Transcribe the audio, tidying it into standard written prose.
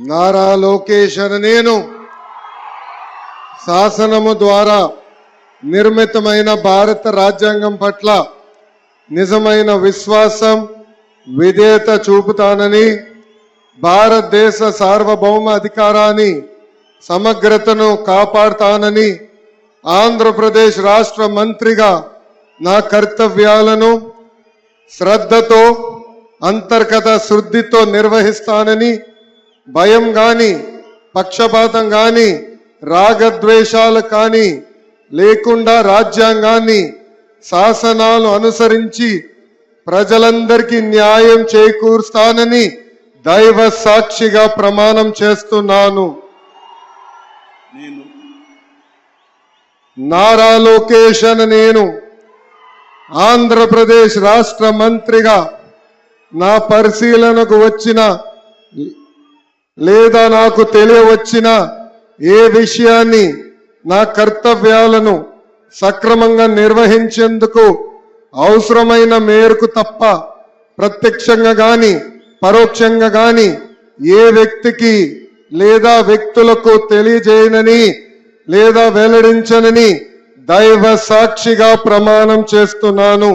నారా లోకేష్ అనే నేను శాసనము ద్వారా నిర్మితమైన భారత రాజ్యాంగం పట్ల నిజమైన విశ్వాసం విధేయత చూపుతానని భారతదేశ సార్వభౌమ అధికారాన్ని సమగ్రతను కాపాడుతానని ఆంధ్రప్రదేశ్ రాష్ట్ర మంత్రిగా నా కర్తవ్యాలను శ్రద్ధతో అంతర్గత శుద్ధితో నిర్వహిస్తానని భయం గాని పక్షపాతం గాని రాగద్వేషాలు కానీ లేకుండా రాజ్యాంగాన్ని శాసనాలు అనుసరించి ప్రజలందరికీ న్యాయం చేకూరుస్తానని దైవ సాక్షిగా ప్రమాణం చేస్తున్నాను. నారా లోకేష్ అనే నేను ఆంధ్రప్రదేశ్ రాష్ట్ర మంత్రిగా నా పరిశీలనకు వచ్చిన లేదా నాకు తెలియవచ్చిన ఏ విషయాన్ని నా కర్తవ్యాలను సక్రమంగా నిర్వహించేందుకు అవసరమైన మేరకు తప్ప ప్రత్యక్షంగా గాని పరోక్షంగా గాని ఏ వ్యక్తికి లేదా వ్యక్తులకు తెలియజేయనని లేదా వెల్లడించనని దైవ సాక్షిగా ప్రమాణం చేస్తున్నాను.